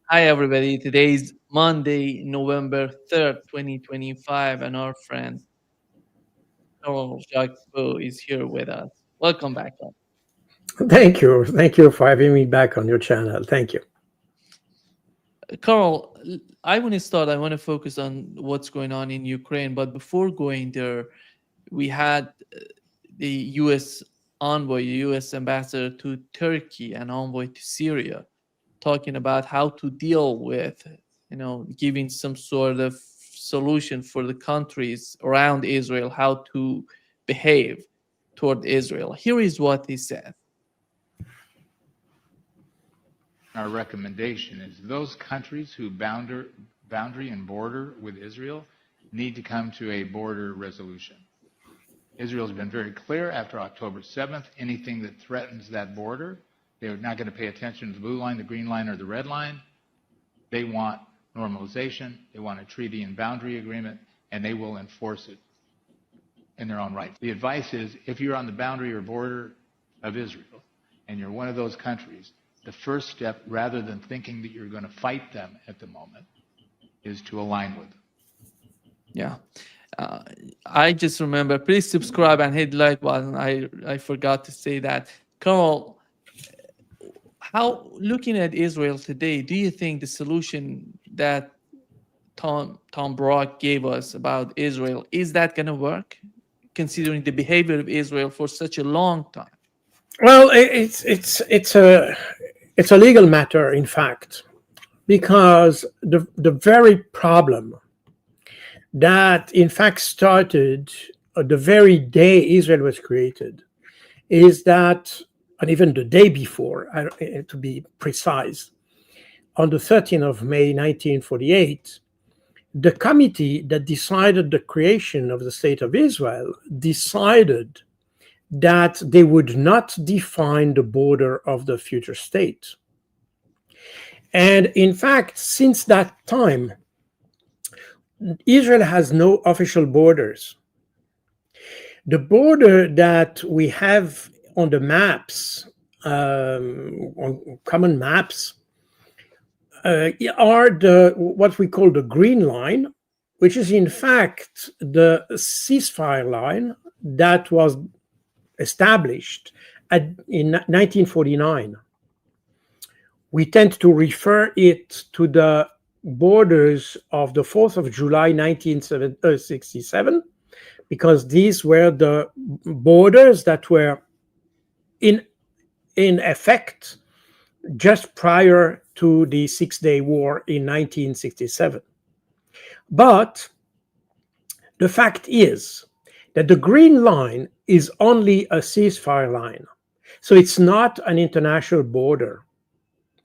Hi, everybody. Today's Monday, November 3rd, 2025, and our friend Jacques is here with us. Welcome back. Thank you. Thank you for having me back on your channel. Thank you. Carl, I want to start. I want to focus on what's going on in Ukraine. But before going there, we had the U.S. envoy, U.S. ambassador to Turkey and envoy to Syria, talking about how to deal with, giving some sort of solution for the countries around Israel, how to behave toward Israel. Here is what he said. Our recommendation is those countries who boundary and border with Israel need to come to a border resolution. Israel's been very clear after October 7th, anything that threatens that border, they're not going to pay attention to the blue line, the green line, or the red line. They want normalization, they want a treaty and boundary agreement, and they will enforce it in their own right. The advice is, if you're on the boundary or border of Israel, and you're one of those countries, the first step, rather than thinking that you're going to fight them at the moment, is to align with them. Yeah. I just remember, please subscribe and hit like button. I forgot to say that. Carl, how, looking at Israel today, do you think the solution that Tom Brock gave us about Israel, is that going to work, considering the behavior of Israel for such a long time? Well, it's a legal matter, in fact, because the very problem that, in fact, started the very day Israel was created is that, and even the day before, to be precise, on the 13th of May 1948, the committee that decided the creation of the State of Israel decided that they would not define the border of the future state. And in fact, since that time, Israel has no official borders. The border that we have on the maps, on common maps, are what we call the green line, which is in fact the ceasefire line that was established in 1949. We tend to refer it to the borders of the 4th of July 1967, because these were the borders that were in effect just prior to the Six-Day War in 1967. But the fact is that the green line is only a ceasefire line. So it's not an international border.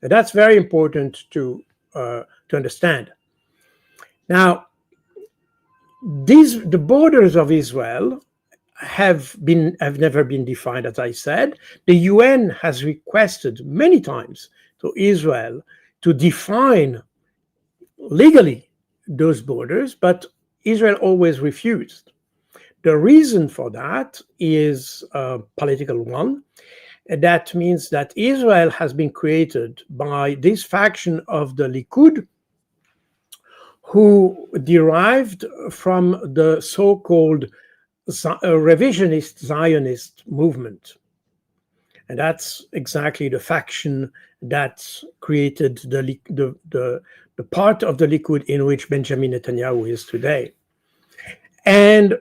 And that's very important to understand. Now, the borders of Israel have never been defined, as I said. The UN has requested many times to Israel to define legally those borders, but Israel always refused. The reason for that is a political one. That means that Israel has been created by this faction of the Likud, who derived from the so-called revisionist Zionist movement. And that's exactly the faction that created the part of the Likud in which Benjamin Netanyahu is today. And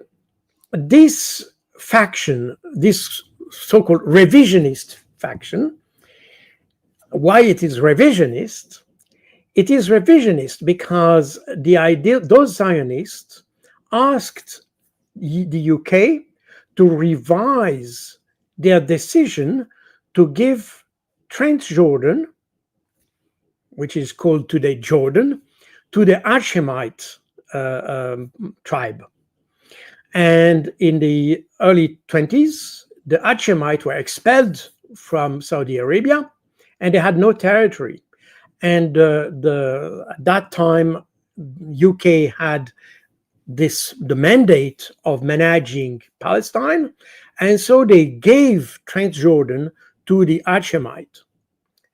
this faction, this so-called revisionist faction, why it is revisionist? It is revisionist because those Zionists asked the UK to revise their decision to give Transjordan, which is called today Jordan, to the Hashemite tribe. And in the early 20s, the Hashemites were expelled from Saudi Arabia, and they had no territory. And at that time, UK had the mandate of managing Palestine, and so they gave Transjordan to the Hashemite.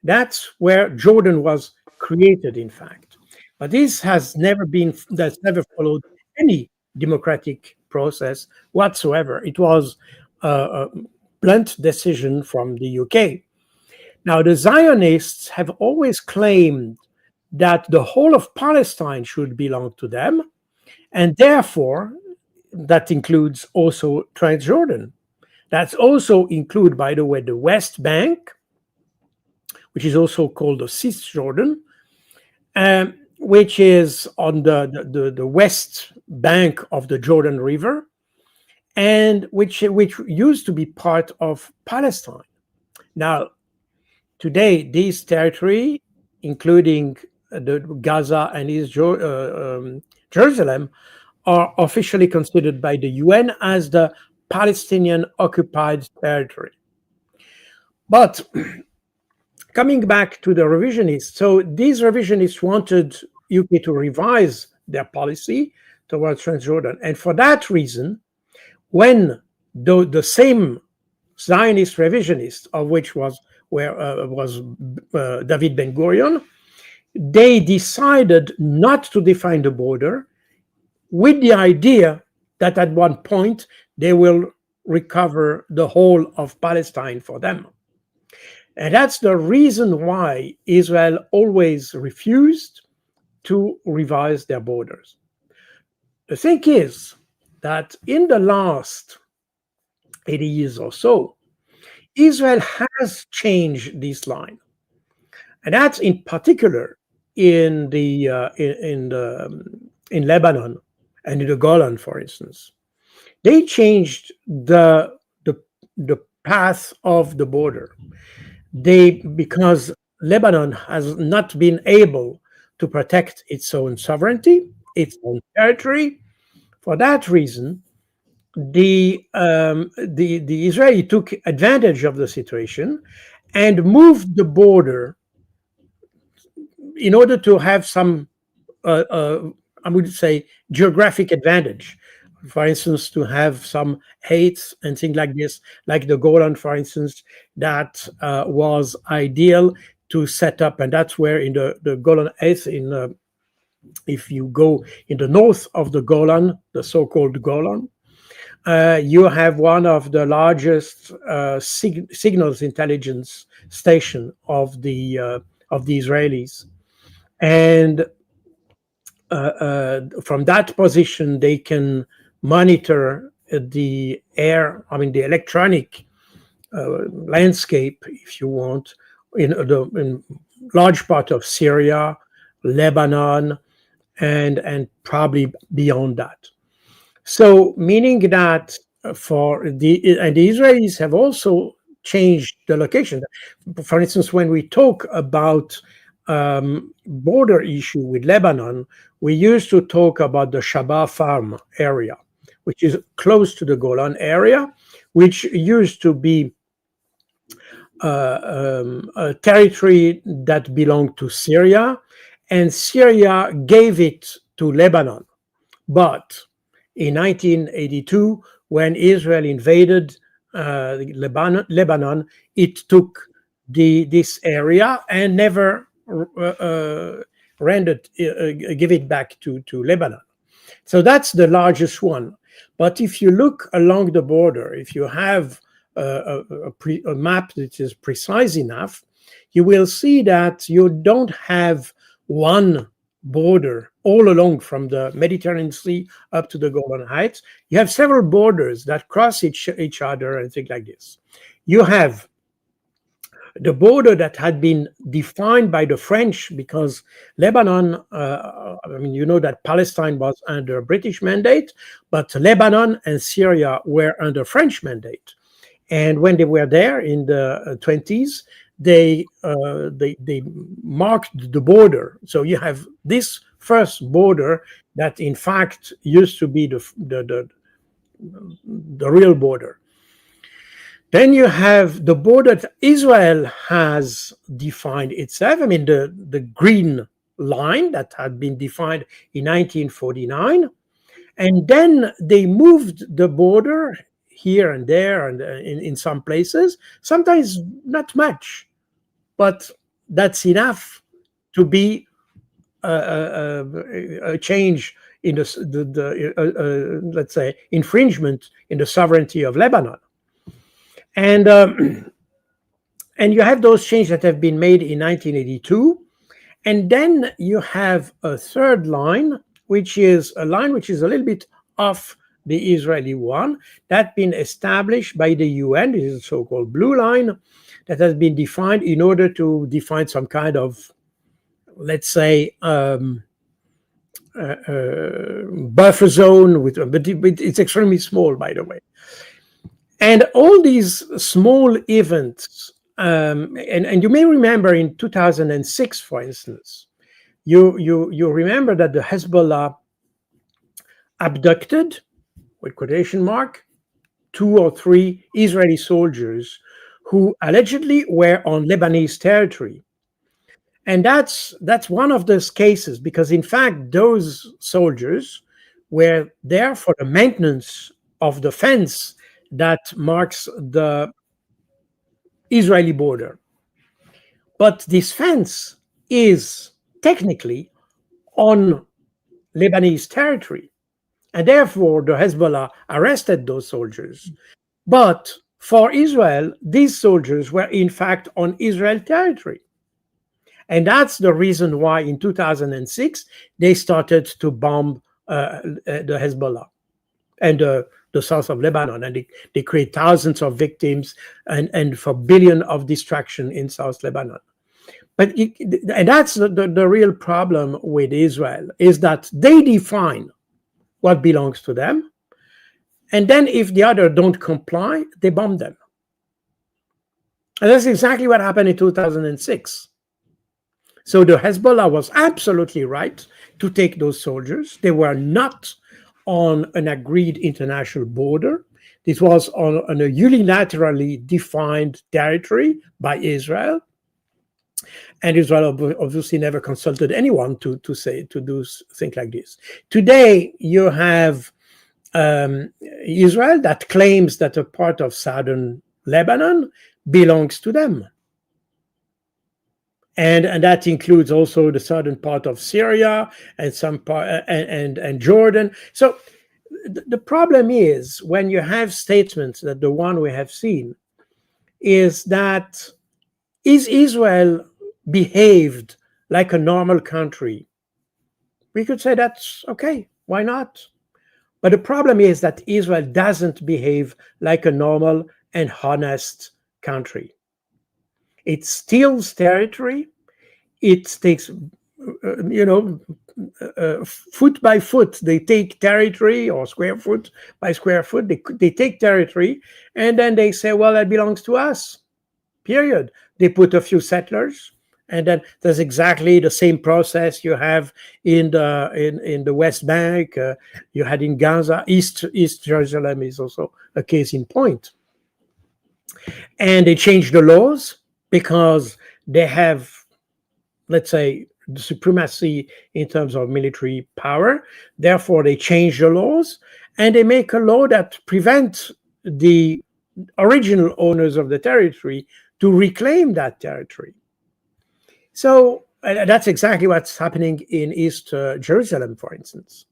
That's where Jordan was created, in fact. But this has never been, that's never followed any democratic process whatsoever. It was a blunt decision from the UK. Now, the Zionists have always claimed that the whole of Palestine should belong to them, and therefore that includes also Transjordan. That's also include, by the way, the West Bank, which is also called the Cisjordan, which is on the west bank of the Jordan River, and which used to be part of Palestine. Now, today, this territory, including the Gaza and East Jerusalem, are officially considered by the UN as the Palestinian occupied territory. But coming back to the revisionists, so these revisionists wanted UK to revise their policy towards Transjordan. And for that reason, when the same Zionist revisionist, of which was David Ben-Gurion, they decided not to define the border, with the idea that at one point they will recover the whole of Palestine for them. And that's the reason why Israel always refused to revise their borders. The thing is that in the last 80 years or so, Israel has changed this line. And that's in particular in Lebanon and in the Golan, for instance. They changed the path of the border. Because Lebanon has not been able to protect its own sovereignty, its own territory. For that reason, the Israeli took advantage of the situation and moved the border in order to have some, I would say, geographic advantage. For instance, to have some heights and things like this, like the Golan, for instance, that was ideal to set up. And that's where in the Golan Heights, if you go in the north of the Golan, the so-called Golan, you have one of the largest signals intelligence station of the Israelis. And from that position, they can monitor the the electronic landscape, if you want, in large part of Syria, Lebanon, and probably beyond that. So, meaning that the Israelis have also changed the location. For instance, when we talk about border issue with Lebanon, we used to talk about the Shaba Farm area, which is close to the Golan area, which used to be a territory that belonged to Syria, and Syria gave it to Lebanon. But in 1982, when Israel invaded Lebanon, it took this area and never give it back to Lebanon. So that's the largest one. But if you look along the border, if you have a map that is precise enough, you will see that you don't have one border all along from the Mediterranean Sea up to the Golan Heights. You have several borders that cross each other and things like this. You have the border that had been defined by the French, because Lebanon, you know that Palestine was under British mandate, but Lebanon and Syria were under French mandate. And when they were there in the 20s, they marked the border. So you have this first border that in fact used to be the real border. Then you have the border that Israel has defined itself. I mean, the green line that had been defined in 1949. And then they moved the border here and there and in some places, sometimes not much, but that's enough to be a change in the let's say, infringement in the sovereignty of Lebanon. And and you have those changes that have been made in 1982. And then you have a third line, which is a line which is a little bit off the Israeli one, that's been established by the UN. This is a so-called blue line that has been defined in order to define some kind of, let's say, buffer zone, but it's extremely small, by the way. And all these small events, and you may remember in 2006, for instance, you remember that the Hezbollah abducted, with quotation mark, 2 or 3 Israeli soldiers who allegedly were on Lebanese territory. And that's one of those cases, because in fact those soldiers were there for the maintenance of the fence that marks the Israeli border. But this fence is technically on Lebanese territory, and therefore the Hezbollah arrested those soldiers. But for Israel, these soldiers were in fact on Israel territory. And that's the reason why in 2006 they started to bomb the Hezbollah and the south of Lebanon, and they create thousands of victims and for billions of destruction in South Lebanon. But and that's the real problem with Israel, is that they define what belongs to them, and then if the other don't comply, they bomb them. And that's exactly what happened in 2006. So the Hezbollah was absolutely right to take those soldiers. They were not on an agreed international border. This was on a unilaterally defined territory by Israel. And Israel obviously never consulted anyone to do things like this. Today, you have Israel that claims that a part of southern Lebanon belongs to them. And that includes also the southern part of Syria and some part and Jordan. So the problem is, when you have statements that the one we have seen, is that is Israel behaved like a normal country? We could say that's okay, why not? But the problem is that Israel doesn't behave like a normal and honest country. It steals territory. It takes, foot by foot. They take territory, or square foot by square foot. They take territory, and then they say, well, that belongs to us, period. They put a few settlers, and then there's exactly the same process you have in the West Bank, you had in Gaza. East Jerusalem is also a case in point. And they change the laws because they have, let's say, the supremacy in terms of military power. Therefore, they change the laws, and they make a law that prevents the original owners of the territory to reclaim that territory. So that's exactly what's happening in East Jerusalem, for instance.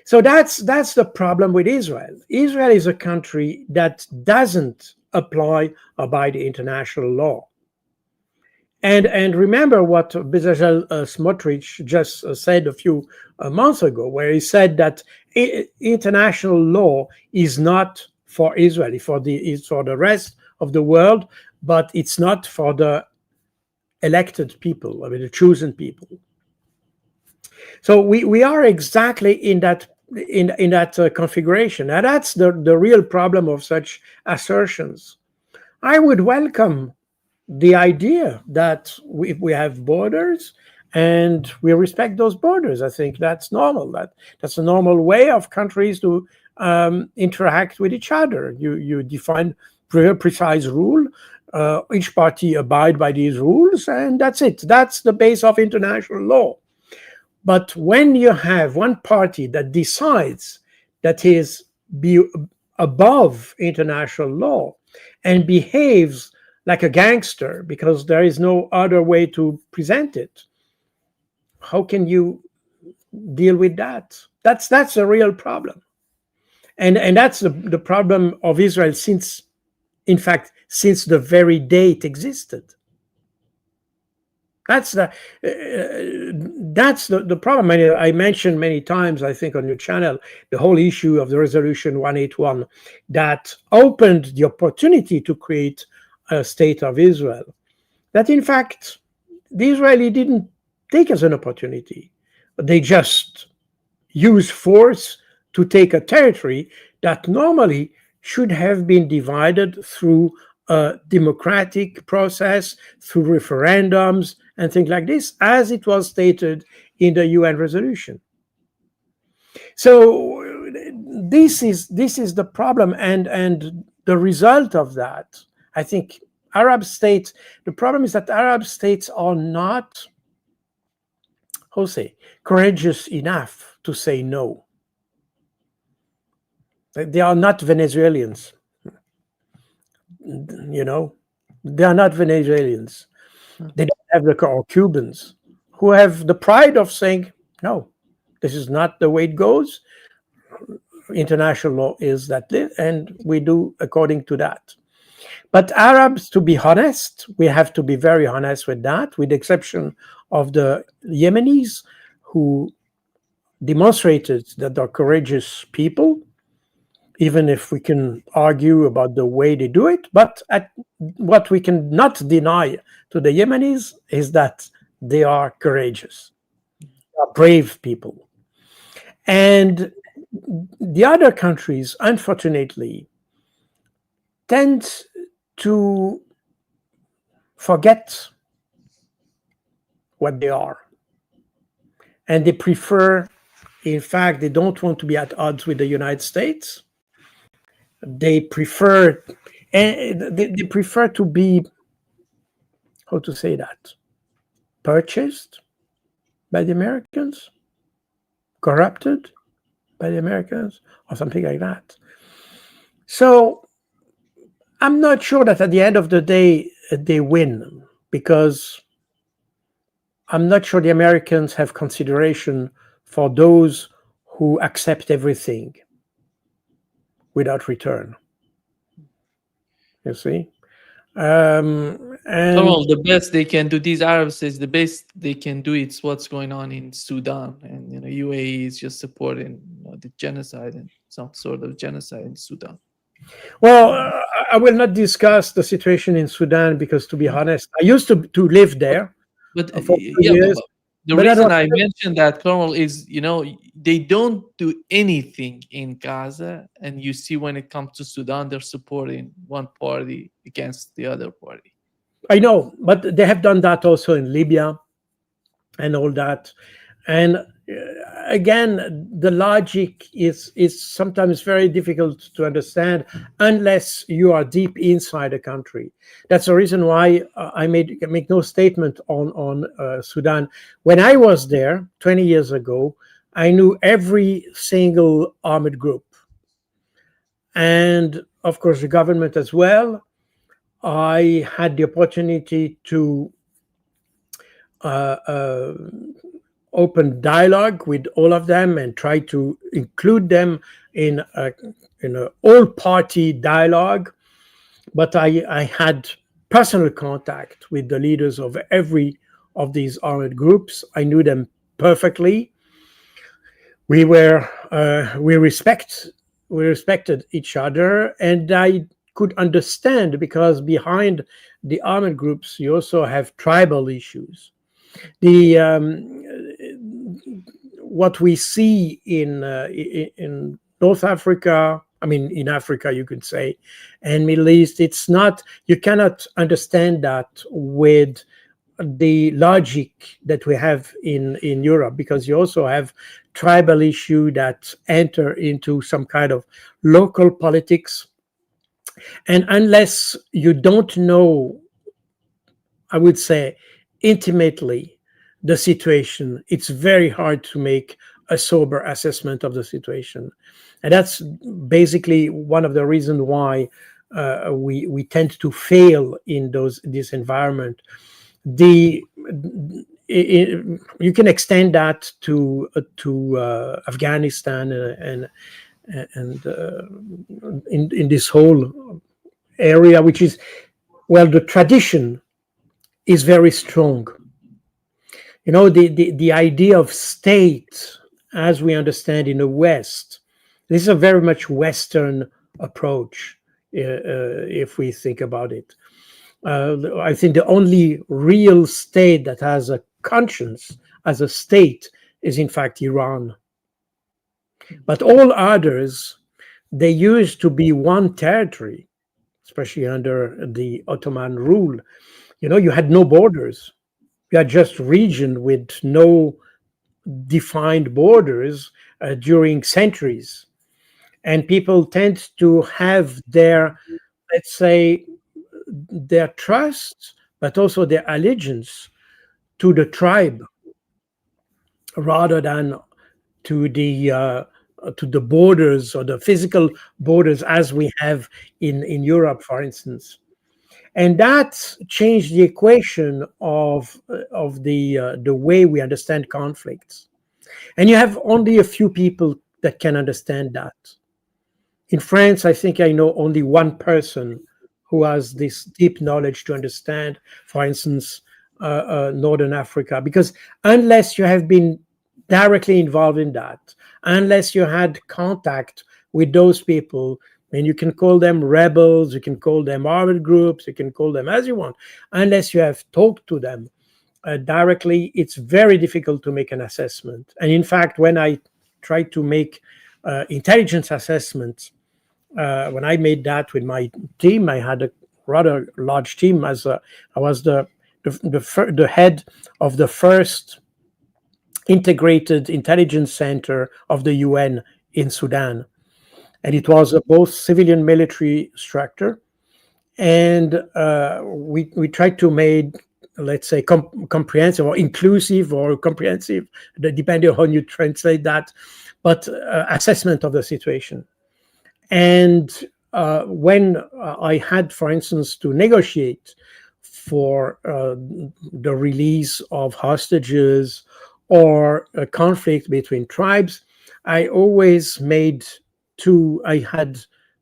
So that's the problem with Israel. Israel is a country that doesn't apply or abide by international law. And remember what Bezalel Smotrich just said a few months ago, where he said that international law is not for Israel, it's for the rest of the world, but it's not for the elected people, I mean, the chosen people. So we are exactly in that configuration, and that's the real problem of such assertions. I would welcome the idea that we have borders and we respect those borders. I think that's normal. That's a normal way of countries to interact with each other. You define very precise rule. Each party abide by these rules, and that's it. That's the base of international law. But when you have one party that decides that he is above international law and behaves like a gangster, because there is no other way to present it, how can you deal with that? That's a real problem, and that's the problem of Israel since, in fact, since the very day it existed. That's the problem. I mentioned many times, I think, on your channel, the whole issue of the resolution 181 that opened the opportunity to create a state of Israel. That, in fact, the Israeli didn't take as an opportunity. They just used force to take a territory that normally should have been divided through a democratic process, through referendums and things like this, as it was stated in the UN resolution. So this is the problem, and the result of that, I think, Arab states. The problem is that Arab states are not, courageous enough to say no. They are not Venezuelans. They are not Venezuelans. They don't have or Cubans who have the pride of saying, no, this is not the way it goes. International law is that, and we do according to that. But Arabs, to be honest, we have to be very honest with that, with the exception of the Yemenis, who demonstrated that they're courageous people, even if we can argue about the way they do it. But what we cannot deny to the Yemenis is that they are courageous, they are brave people. And the other countries, unfortunately, tend to forget what they are. And they prefer, in fact, they don't want to be at odds with the United States. They prefer, and they prefer to be, how to say that, purchased by the Americans, corrupted by the Americans, or something like that. So I'm not sure that at the end of the day they win, because I'm not sure the Americans have consideration for those who accept everything without return. You see? And Well, the best they can do, these Arabs says the best they can do, it's what's going on in Sudan, and UAE is just supporting the genocide and some sort of genocide in Sudan. Well, I will not discuss the situation in Sudan because, to be honest, I used to live there. But for 2 years. The But reason I mentioned that, Colonel, is they don't do anything in Gaza, and you see when it comes to Sudan, they're supporting one party against the other party. I know, but they have done that also in Libya and all that. And again, the logic is sometimes very difficult to understand unless you are deep inside a country. That's the reason why I make no statement on Sudan. When I was there 20 years ago, I knew every single armed group, and of course the government as well. I had the opportunity to open dialogue with all of them and try to include them in an all-party dialogue. But I had personal contact with the leaders of every of these armed groups. I knew them perfectly. We respected each other, and I could understand, because behind the armed groups you also have tribal issues. What we see in North Africa, I mean in Africa you could say, and Middle East, it's not, you cannot understand that with the logic that we have in Europe, because you also have tribal issue that enter into some kind of local politics. And unless you don't know, I would say, intimately the situation, it's very hard to make a sober assessment of the situation. And that's basically one of the reasons why we tend to fail in this environment. you can extend that to Afghanistan and in this whole area, which is, well, the tradition is very strong. The idea of state, as we understand in the West, this is a very much Western approach, if we think about it. I think the only real state that has a conscience as a state is, in fact, Iran. But all others, they used to be one territory, especially under the Ottoman rule. You had no borders. You had just region with no defined borders during centuries. And people tend to have their, let's say, their trust, but also their allegiance to the tribe rather than to the borders or the physical borders as we have in Europe, for instance. And that changed the equation of the way we understand conflicts. And you have only a few people that can understand that. In France, I think I know only one person who has this deep knowledge to understand, for instance, Northern Africa, because unless you have been directly involved in that, unless you had contact with those people, and you can call them rebels, you can call them armed groups, you can call them as you want, unless you have talked to them directly, it's very difficult to make an assessment. And in fact, when I tried to make intelligence assessments, when I made that with my team, I had a rather large team. I was the head of the first integrated intelligence center of the UN in Sudan, and it was a both civilian military structure. And we tried to make, let's say, comprehensive or inclusive or comprehensive, depending on how you translate that, but assessment of the situation. And when I had, for instance, to negotiate for the release of hostages or a conflict between tribes, I always made two.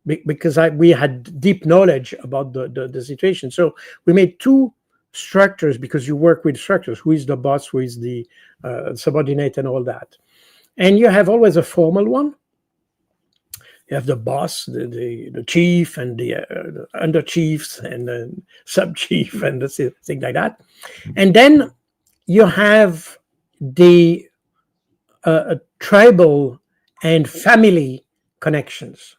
Because we had deep knowledge about the situation. So we made two structures, because you work with structures. Who is the boss? Who is the subordinate and all that? And you have always a formal one. You have the boss, the chief, and the under chiefs, and the sub chief, and thing like that. And then you have the tribal and family connections.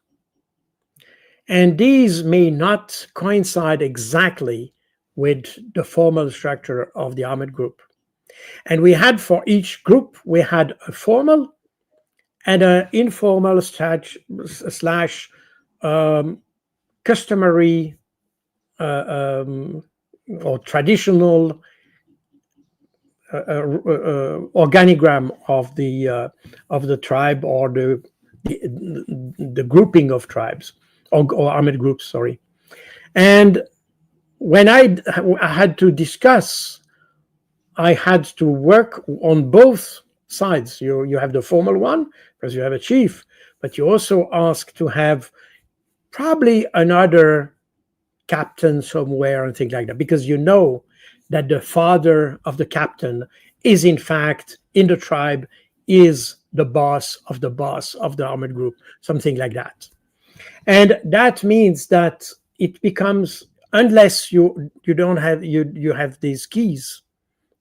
And these may not coincide exactly with the formal structure of the armored group. And we had, for each group, we had a formal and an informal slash customary or traditional organigram of the tribe, or the grouping of tribes or armored groups. Sorry. And when I had to discuss, I had to work on both sides. You have the formal one because you have a chief, but you also ask to have probably another captain somewhere and things like that, because you know that the father of the captain is in fact in the tribe, is the boss of the armored group, something like that. And that means that it becomes, unless you don't have you have these keys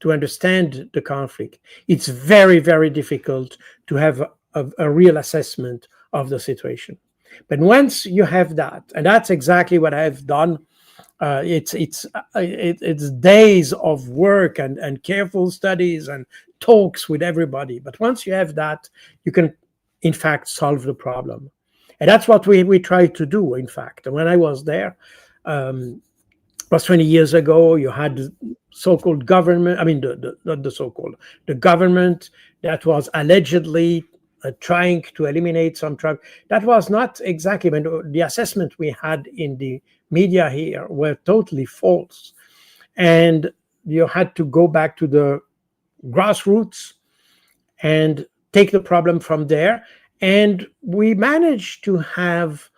to understand the conflict, it's very, very difficult to have a real assessment of the situation. But once you have that, and that's exactly what I've done, it's days of work and careful studies and talks with everybody. But once you have that, you can, in fact, solve the problem. And that's what we tried to do, in fact. And when I was there, was 20 years ago, you had so-called government, not the so-called, the government that was allegedly trying to eliminate some tribe. That was not exactly, the assessment we had in the media here were totally false. And you had to go back to the grassroots and take the problem from there. And we managed to have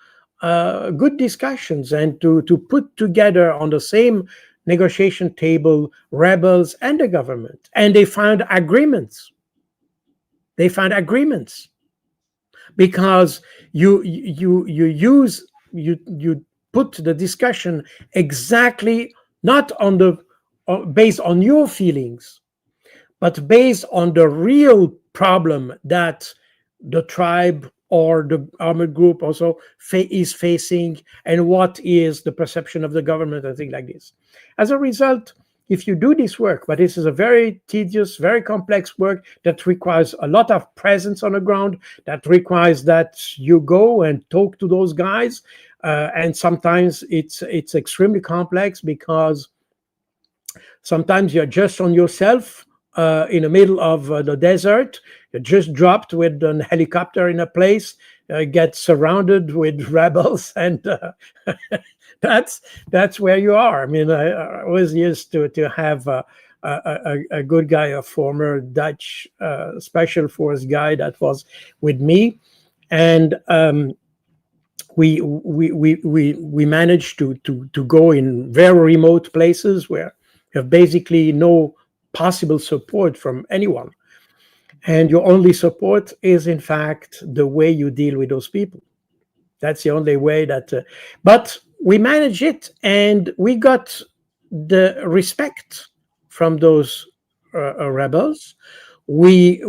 good discussions and to put together on the same negotiation table rebels and the government. And they found agreements. Because you put the discussion exactly not on the based on your feelings, but based on the real problem that the tribe or the armored group also is facing, and what is the perception of the government and things like this. As a result, if you do this work, but this is a very tedious, very complex work that requires a lot of presence on the ground, that requires that you go and talk to those guys, and sometimes it's extremely complex because sometimes you're just on yourself in the middle of the desert. You're just dropped with a helicopter in a place, get surrounded with rebels, and that's where you are. I mean, I was used to have a good guy, a former Dutch special force guy that was with me, and we managed to go in very remote places where you have basically no possible support from anyone, and your only support is in fact the way you deal with those people. That's the only way that but we managed it, and we got the respect from those rebels. They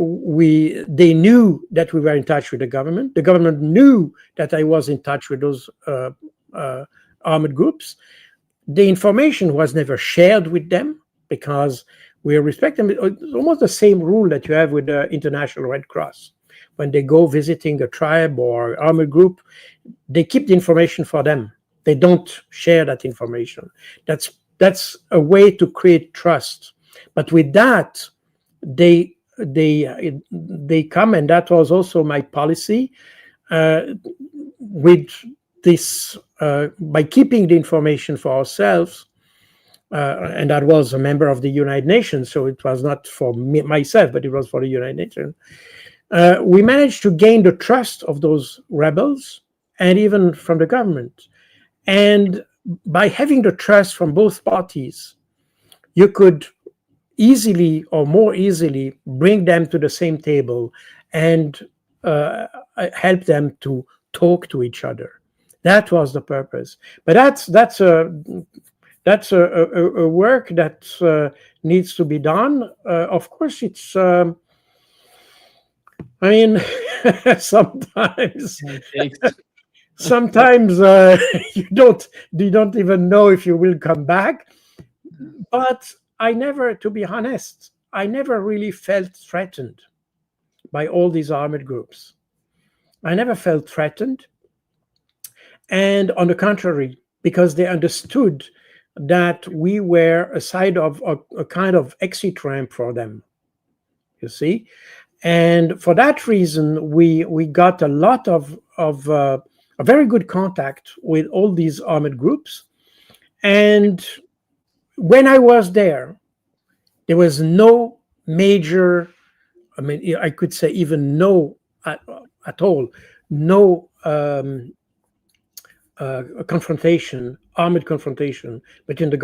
knew that we were in touch with the government. The government knew that I was in touch with those armored groups. The information was never shared with them because we respect them. It's almost the same rule that you have with the International Red Cross. When they go visiting a tribe or armored group, they keep the information for them. They don't share that information. That's a way to create trust. But with that, they come, and that was also my policy with this by keeping the information for ourselves. And that was a member of the United Nations, so it was not for me, myself, but it was for the United Nations. We managed to gain the trust of those rebels and even from the government. And by having the trust from both parties, you could easily or more easily bring them to the same table and help them to talk to each other. That was the purpose. But that's a work that needs to be done. Of course, it's. I mean, sometimes you don't even know if you will come back. But I never, to be honest, I never really felt threatened by all these armored groups. I never felt threatened. And on the contrary, because they understood that we were a side of a kind of exit ramp for them, you see. And for that reason, we got a lot of a very good contact with all these armored groups. And when I was there was no major, I mean, I could say even no at all, no confrontation, armored confrontation between the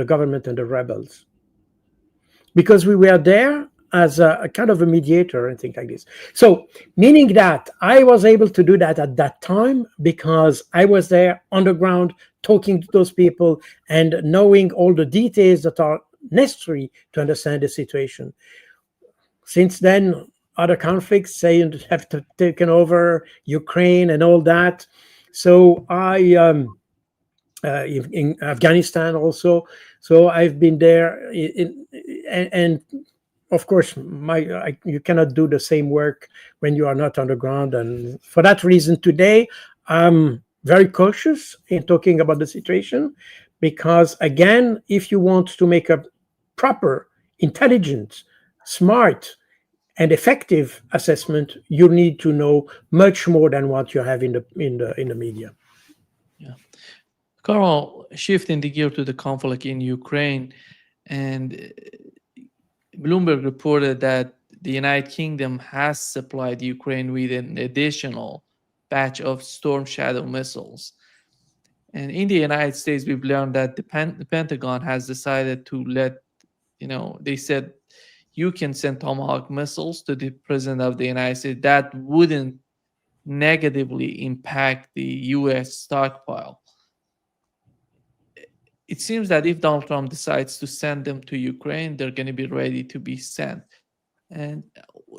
government and the rebels, because we were there as a kind of a mediator and things like this. So, meaning that I was able to do that at that time because I was there on the ground talking to those people and knowing all the details that are necessary to understand the situation. Since then, other conflicts have taken over Ukraine and all that. So I in Afghanistan also. So I've been there, and of course, you cannot do the same work when you are not on the ground. And for that reason, today I'm very cautious in talking about the situation, because again, if you want to make a proper, intelligent, smart, and effective assessment, you need to know much more than what you have in the media. Yeah, Carl, shifting the gear to the conflict in Ukraine, and Bloomberg reported that the United Kingdom has supplied Ukraine with an additional batch of Storm Shadow missiles. And in the United States, we've learned that the Pentagon has decided to they said you can send Tomahawk missiles to the President of the United States. That wouldn't negatively impact the US stockpile. It seems that if Donald Trump decides to send them to Ukraine, they're going to be ready to be sent. And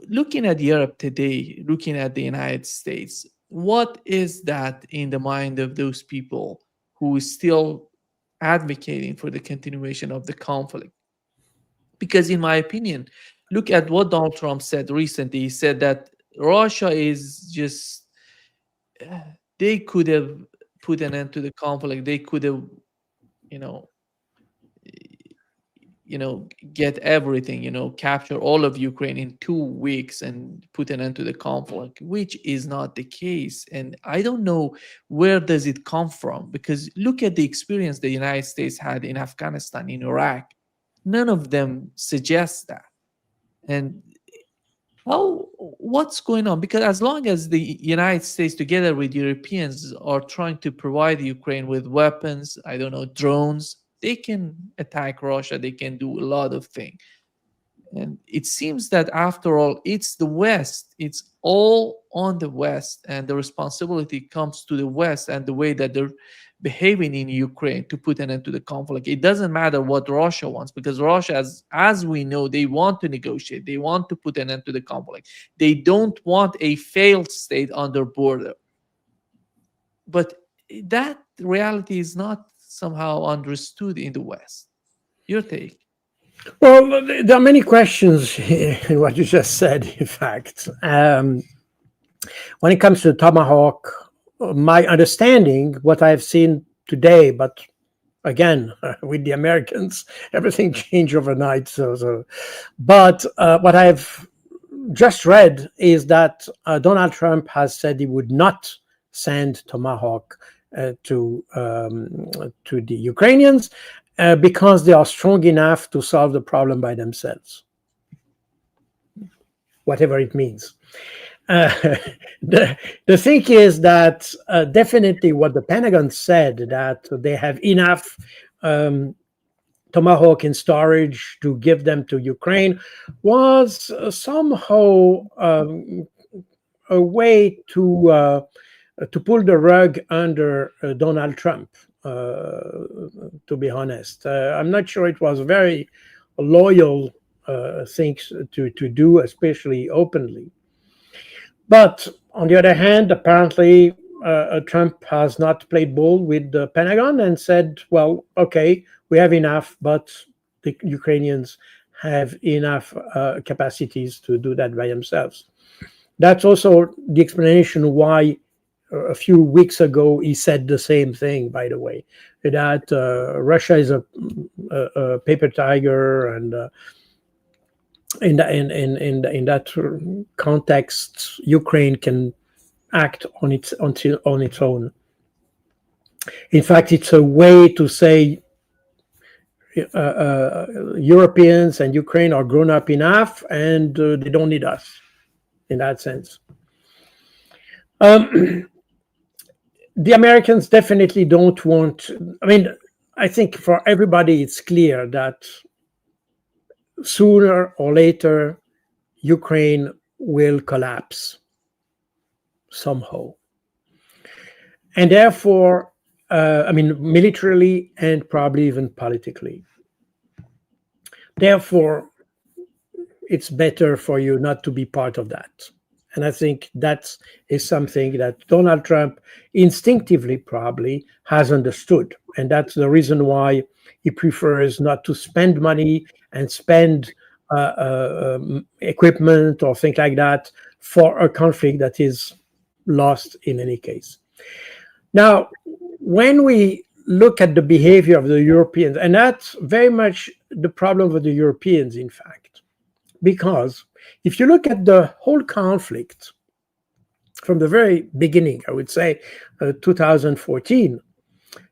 looking at Europe today, looking at the United States, what is that in the mind of those people who is still advocating for the continuation of the conflict? Because, in my opinion, look at what Donald Trump said recently. He said that Russia is just, they could have put an end to the conflict. They could have, you know, get everything, capture all of Ukraine in 2 weeks and put an end to the conflict, which is not the case. And I don't know where does it come from, because look at the experience the United States had in Afghanistan, in Iraq. None of them suggest that. And what's going on? Because as long as the United States, together with Europeans, are trying to provide Ukraine with weapons, I don't know, drones, they can attack Russia. They can do a lot of things. And it seems that after all, it's the West. It's all on the West, and the responsibility comes to the West and the way that they're behaving in Ukraine to put an end to the conflict. It doesn't matter what Russia wants, because Russia, as we know, they want to negotiate. They want to put an end to the conflict. They don't want a failed state on their border. But that reality is not somehow understood in the West. Your take? Well, there are many questions in what you just said, in fact. When it comes to Tomahawk, my understanding, what I've seen today, but again, with the Americans, everything changed overnight. But what I've just read is that Donald Trump has said he would not send Tomahawk to the Ukrainians because they are strong enough to solve the problem by themselves, whatever it means. The thing is that definitely what the Pentagon said, that they have enough Tomahawk in storage to give them to Ukraine, was somehow a way to pull the rug under Donald Trump, to be honest. I'm not sure it was a very loyal thing to do, especially openly. But on the other hand, apparently Trump has not played ball with the Pentagon and said, well, okay, we have enough, but the Ukrainians have enough capacities to do that by themselves. That's also the explanation why a few weeks ago he said the same thing, by the way, that Russia is a paper tiger, and in that context, Ukraine can act on its own. In fact, it's a way to say Europeans and Ukraine are grown up enough, and they don't need us. In that sense, the Americans definitely don't want. I mean, I think for everybody, it's clear that sooner or later, Ukraine will collapse somehow. And therefore, militarily and probably even politically. Therefore, it's better for you not to be part of that. And I think that is something that Donald Trump instinctively probably has understood. And that's the reason why he prefers not to spend money and spend equipment or things like that for a conflict that is lost in any case. Now, when we look at the behavior of the Europeans, and that's very much the problem with the Europeans, in fact, because if you look at the whole conflict from the very beginning, I would say 2014,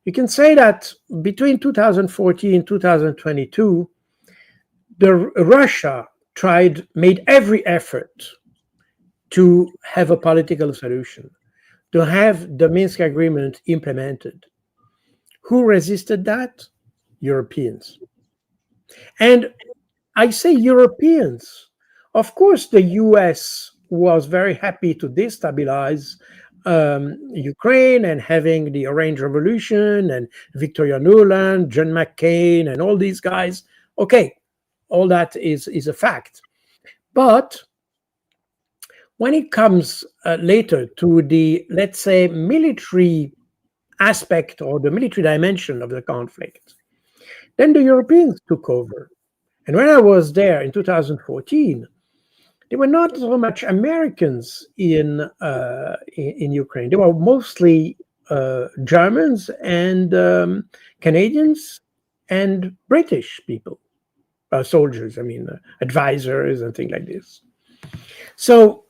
you can say that between 2014 and 2022, Russia made every effort to have a political solution, to have the Minsk agreement implemented. Who resisted that? Europeans. And I say Europeans. Of course, the US was very happy to destabilize Ukraine and having the Orange Revolution and Victoria Nuland, John McCain, and all these guys. Okay, all that is a fact. But when it comes later to the, let's say, military aspect or the military dimension of the conflict, then the Europeans took over. And when I was there in 2014, there were not so much Americans in Ukraine. There were mostly Germans and Canadians and British people, soldiers, advisors and things like this. So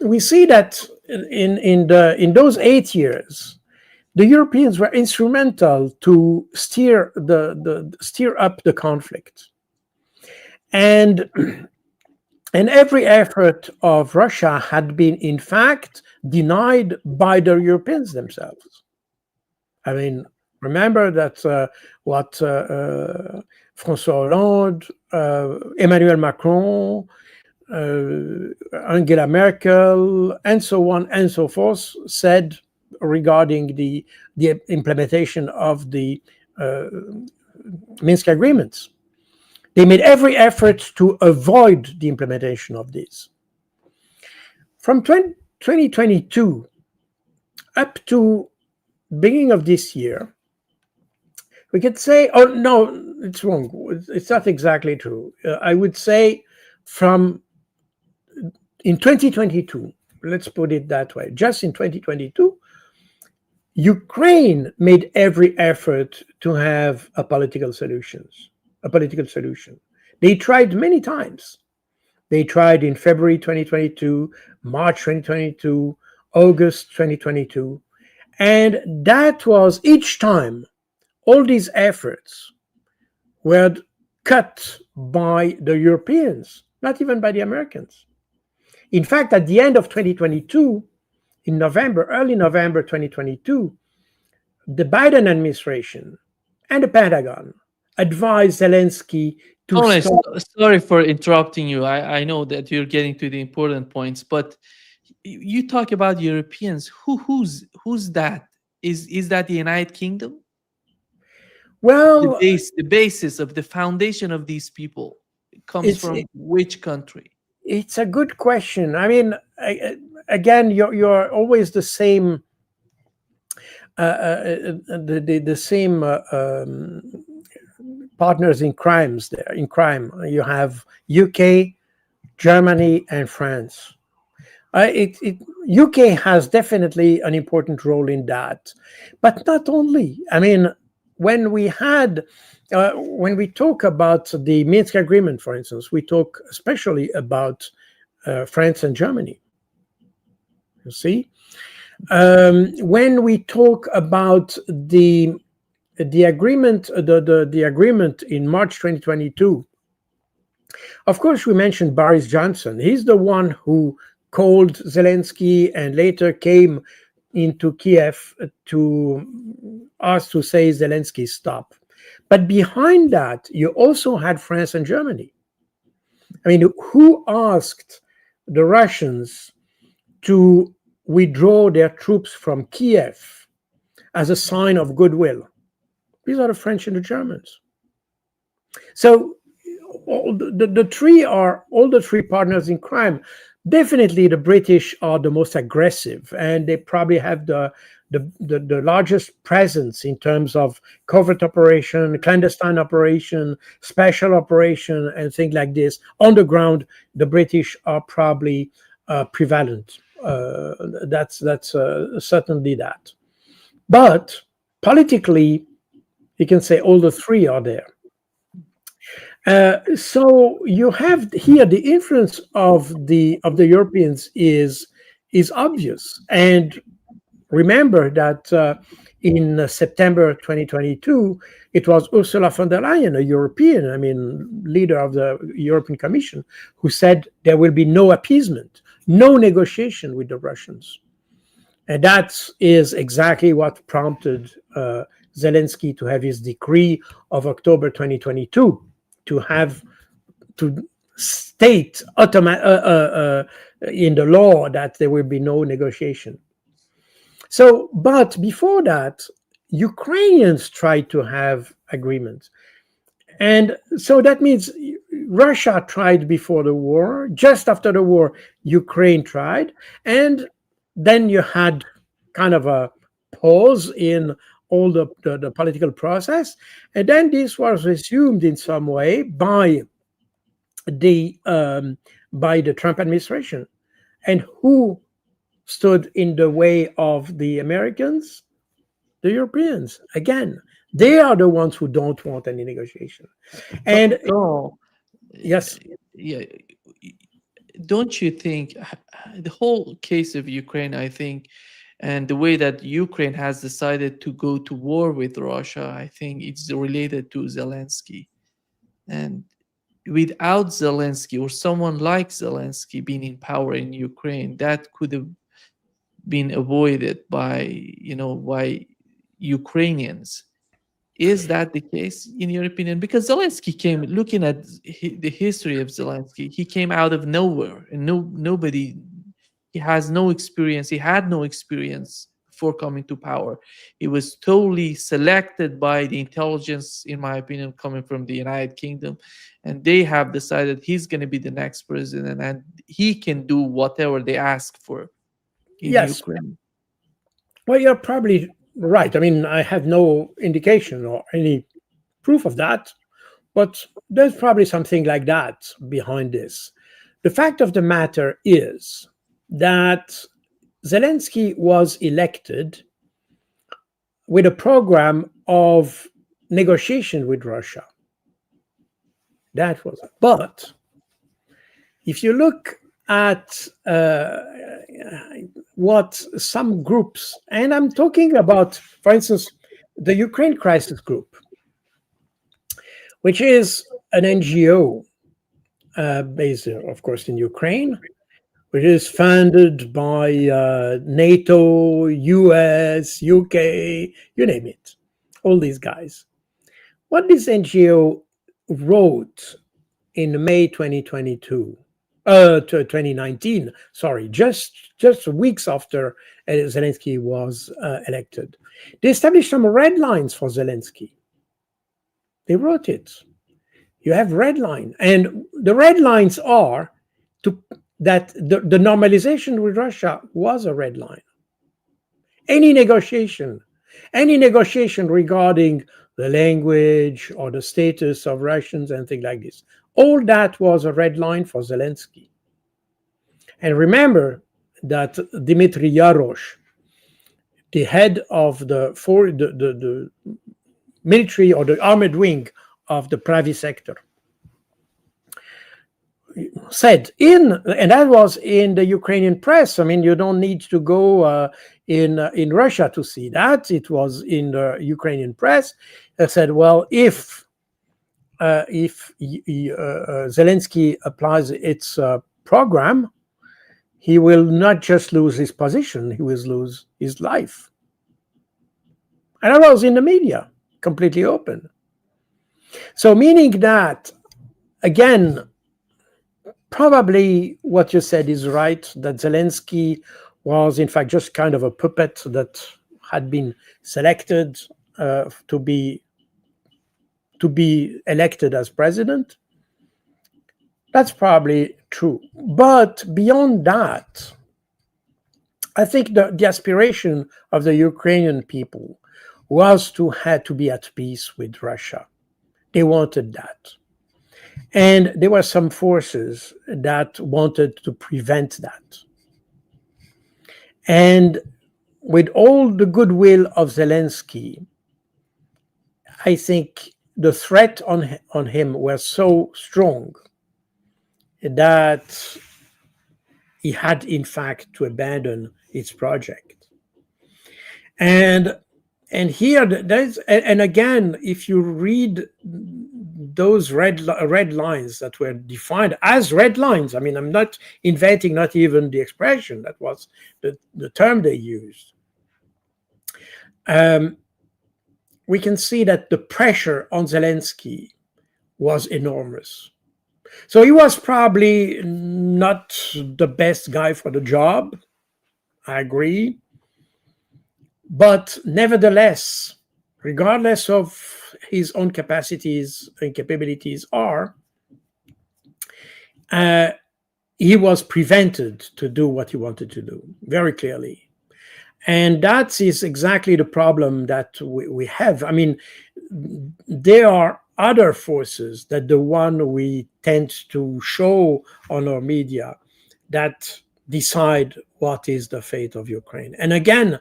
we see that in those 8 years, the Europeans were instrumental to steer up the conflict, and every effort of Russia had been, in fact, denied by the Europeans themselves. Remember that what François Hollande, Emmanuel Macron, Angela Merkel, and so on and so forth said regarding the implementation of the Minsk agreements. They made every effort to avoid the implementation of these. From 2022 up to beginning of this year, we could say, oh no, it's wrong. It's not exactly true. I would say in 2022, let's put it that way, just in 2022, Ukraine made every effort to have a political solution. They tried many times. They tried in February 2022, March 2022, August 2022. And that was each time, all these efforts were cut by the Europeans, not even by the Americans. In fact, at the end of 2022, in early November 2022, the Biden administration and the Pentagon advised Zelensky to stop. Sorry for interrupting you. I know that you're getting to the important points, but you talk about Europeans. Who's that? Is that the United Kingdom? Well, the basis of the foundation of these people comes from which country? It's a good question. Again, you're always the same. The same partners in crimes there. In crime, you have UK, Germany, and France. UK has definitely an important role in that, but not only. When we talk about the Minsk agreement, for instance, we talk especially about France and Germany. You see, when we talk about the agreement, the agreement in March 2022, of course, we mentioned Boris Johnson. He's the one who called Zelensky and later came into Kiev to ask to say Zelensky stop. But behind that, you also had France and Germany. Who asked the Russians to withdraw their troops from Kiev as a sign of goodwill? These are the French and the Germans. So all the three partners in crime. Definitely, the British are the most aggressive, and they probably have the largest presence in terms of covert operation, clandestine operation, special operation, and things like this. On the ground, the British are probably prevalent. That's certainly that. But politically, you can say all the three are there. So you have here the influence of the Europeans is obvious, and remember that in September 2022, it was Ursula von der Leyen, a European, leader of the European Commission, who said there will be no appeasement, no negotiation with the Russians. And that is exactly what prompted Zelensky to have his decree of October 2022 to state in the law that there will be no negotiation. So, but before that, Ukrainians tried to have agreements. And so that means Russia tried before the war. Just after the war, Ukraine tried. And then you had kind of a pause in all the political process. And then this was resumed in some way by the Trump administration. And who stood in the way of the Americans? The Europeans. Again, they are the ones who don't want any negotiation. And yes, yeah, don't you think the whole case of Ukraine, I think, and the way that Ukraine has decided to go to war with Russia, I think it's related to Zelensky. And without Zelensky or someone like Zelensky being in power in Ukraine, that could have been avoided by Ukrainians. Is that the case in your opinion? Because Zelensky came, looking at the history of Zelensky, he came out of nowhere, and nobody, he has no experience. He had no experience before coming to power. He was totally selected by the intelligence, in my opinion, coming from the United Kingdom, and they have decided he's going to be the next president, and he can do whatever they ask for in Ukraine. Well, you're probably right. I have no indication or any proof of that, but there's probably something like that behind this. The fact of the matter is that Zelensky was elected with a program of negotiation with Russia. That was it. But if you look at what some groups, and I'm talking about, for instance, the Ukraine Crisis Group, which is an NGO based, of course, in Ukraine, which is funded by NATO, US, UK, you name it, all these guys. What this NGO wrote in May 2019, sorry, just weeks after Zelensky was elected. They established some red lines for Zelensky. They wrote it. You have red line. And the red lines are that the normalization with Russia was a red line. Any negotiation regarding the language or the status of Russians and things like this, all that was a red line for Zelensky. And remember that Dmitry Yarosh, the head of the military or the armored wing of the private sector, said and that was in the Ukrainian press. You don't need to go in Russia to see that. It was in the Ukrainian press. They said, well, if Zelensky applies its program, he will not just lose his position, he will lose his life. And that was in the media, completely open. So meaning that, again, probably what you said is right, that Zelensky was in fact just kind of a puppet that had been selected to be elected as president. That's probably true. But beyond that, I think the aspiration of the Ukrainian people was to be at peace with Russia. They wanted that. And there were some forces that wanted to prevent that. And with all the goodwill of Zelensky, I think the threat on him was so strong that he had, in fact, to abandon its project. And here there's, and again, if you read those red lines that were defined as red lines, I mean, I'm not inventing, not even the expression, that was the term they used. We can see that the pressure on Zelensky was enormous. So he was probably not the best guy for the job, I agree. But nevertheless, regardless of his own capacities and capabilities he was prevented to do what he wanted to do, very clearly. And that is exactly the problem that we have. I mean, there are other forces that the one we tend to show on our media that decide what is the fate of Ukraine. And again,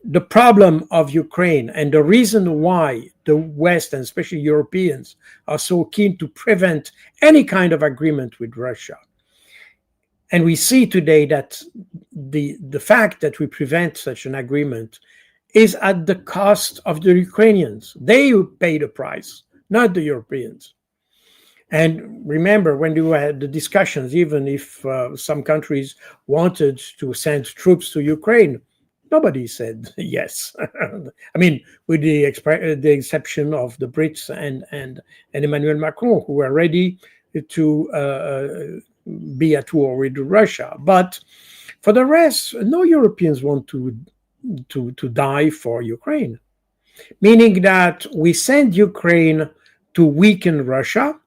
the problem of Ukraine and the reason why the West, and especially Europeans, are so keen to prevent any kind of agreement with Russia. And we see today that the fact that we prevent such an agreement is at the cost of the Ukrainians. They pay the price, not the Europeans. And remember, when we had the discussions, even if some countries wanted to send troops to Ukraine, nobody said yes. I mean, with the exception of the Brits and Emmanuel Macron, who were ready to be at war with Russia. But for the rest, no Europeans want to die for Ukraine. Meaning that we send Ukraine to weaken Russia.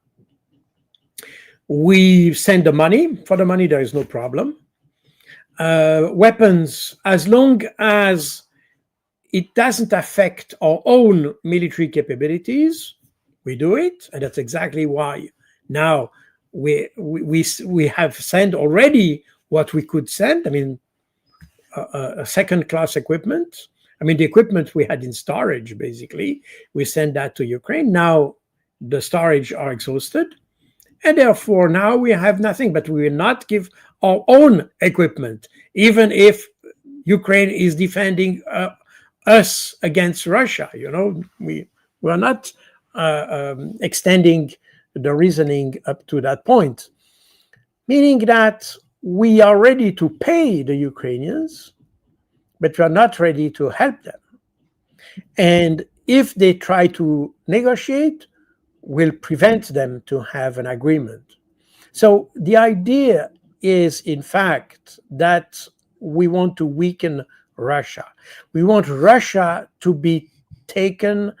We send the money. For the money, there is no problem. Weapons, as long as it doesn't affect our own military capabilities, we do it. And that's exactly why now we have sent already what we could send. I mean, a second-class equipment. I mean, the equipment we had in storage, basically, we send that to Ukraine. Now the storage are exhausted. And therefore, now we have nothing, but we will not give our own equipment, even if Ukraine is defending us against Russia. You know, we are not extending the reasoning up to that point, meaning that we are ready to pay the Ukrainians, but we are not ready to help them. And if they try to negotiate, we'll prevent them to have an agreement. So the idea is, in fact, that we want to weaken Russia. We want Russia to be taken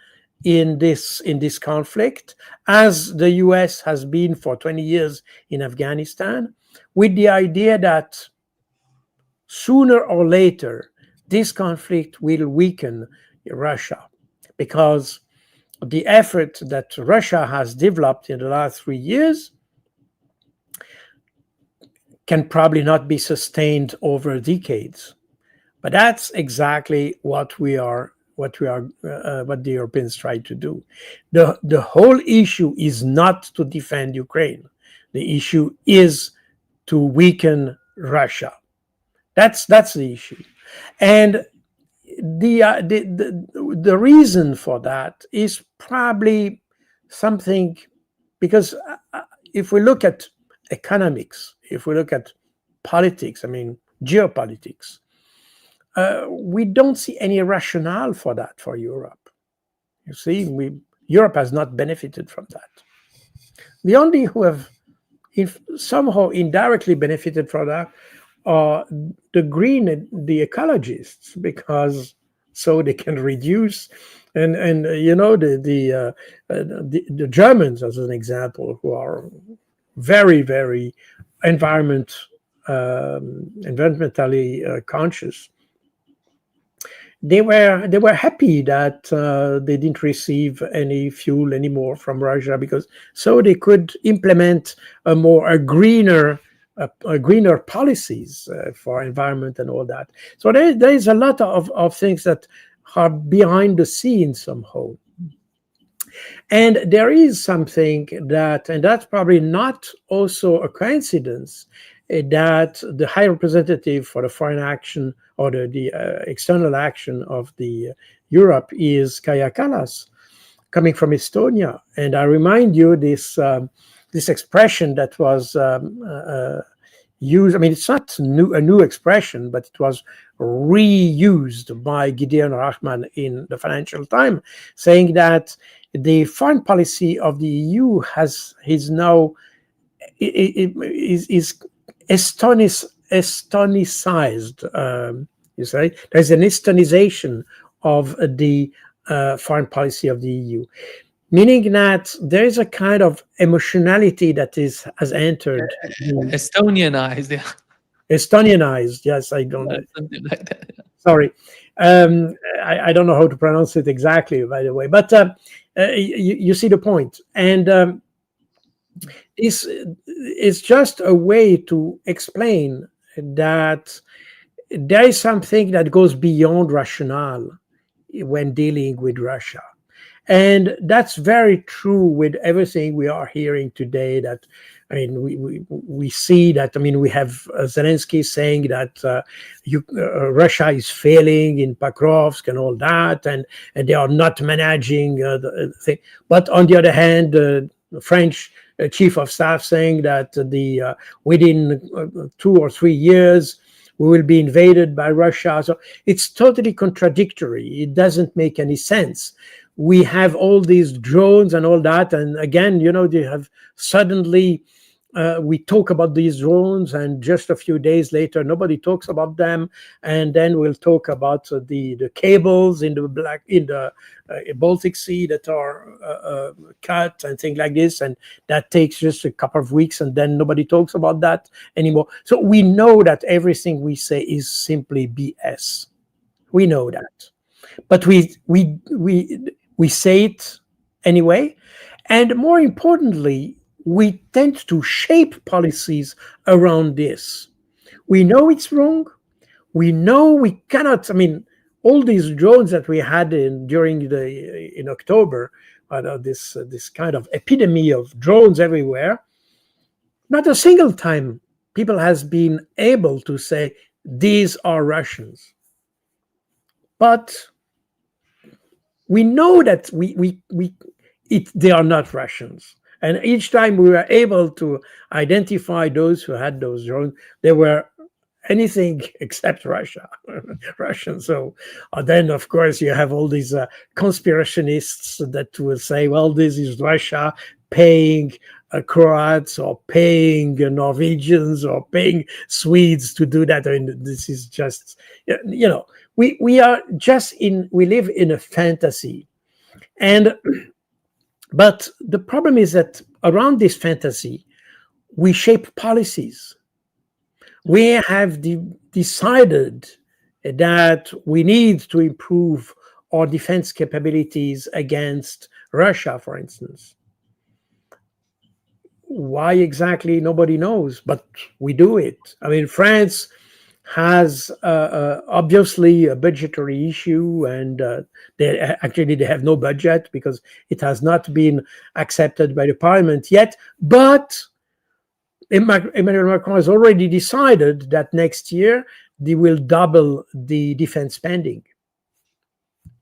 in this conflict, as the US has been for 20 years in Afghanistan, with the idea that sooner or later this conflict will weaken Russia, because the effort that Russia has developed in the last 3 years can probably not be sustained over decades. But that's exactly what the Europeans try to do. The whole issue is not to defend Ukraine. The issue is to weaken Russia. That's the issue. And the reason for that is probably something, because if we look at economics, if we look at politics, I mean geopolitics, we don't see any rationale for that for Europe. You see, Europe has not benefited from that. The only who have somehow indirectly benefited from that are the ecologists, because so they can reduce, and you know, the Germans, as an example, who are very, very environmentally conscious. They were happy that they didn't receive any fuel anymore from Russia, because so they could implement greener policies for environment and all that. So there is a lot of things that are behind the scenes somehow. And there is something that, and that's probably not also a coincidence, that the High Representative for the foreign action or the external action of the Europe is Kaja Kallas, coming from Estonia. And I remind you this expression that was used. I mean, it's not a new expression, but it was reused by Gideon Rachman in the Financial Times, saying that the foreign policy of the EU is now is Estonicized. You say there's an Estonization of the foreign policy of the EU, meaning that there is a kind of emotionality that has entered. Estonianized, yeah. Estonianized, yes, I don't. Something like that. Yeah. Sorry, I don't know how to pronounce it exactly, by the way, but you see the point, and this is just a way to explain that there is something that goes beyond rationale when dealing with Russia. And that's very true with everything we are hearing today. That, I mean, we see that. I mean, we have Zelensky saying that Russia is failing in Pakrovsk and all that, and they are not managing the thing. But on the other hand, the French chief of staff saying that within 2 or 3 years we will be invaded by Russia. So it's totally contradictory. It doesn't make any sense. We have all these drones and all that, and again, they have suddenly we talk about these drones, and just a few days later nobody talks about them, and then we'll talk about the cables in the Baltic Sea that are cut and things like this, and that takes just a couple of weeks, and then nobody talks about that anymore. So we know that everything we say is simply BS. We know that, but we say it anyway, and more importantly, we tend to shape policies around this. We know it's wrong. We know we cannot. I mean, all these drones that we had in October, this kind of epidemic of drones everywhere. Not a single time people has been able to say these are Russians, but we know that they are not Russians. And each time we were able to identify those who had those drones, they were anything except Russian. So then, of course, you have all these conspirationists that will say, well, this is Russia paying Croats or paying Norwegians or paying Swedes to do that. I mean, this is just, we live in a fantasy. But the problem is that around this fantasy, we shape policies. We have decided that we need to improve our defense capabilities against Russia, for instance. Why exactly, nobody knows, but we do it. I mean, France has obviously a budgetary issue, and they have no budget because it has not been accepted by the parliament yet. But Emmanuel Macron has already decided that next year they will double the defense spending.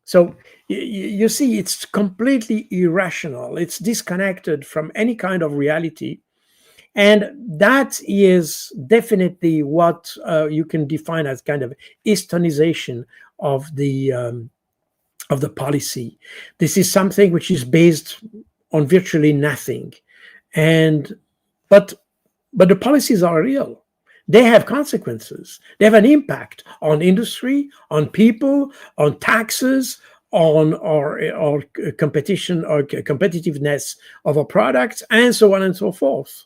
So you see, it's completely irrational. It's disconnected from any kind of reality. And that is definitely what you can define as kind of Estonization of the policy. This is something which is based on virtually nothing, but the policies are real. They have consequences. They have an impact on industry, on people, on taxes, on our competition or competitiveness of our products, and so on and so forth.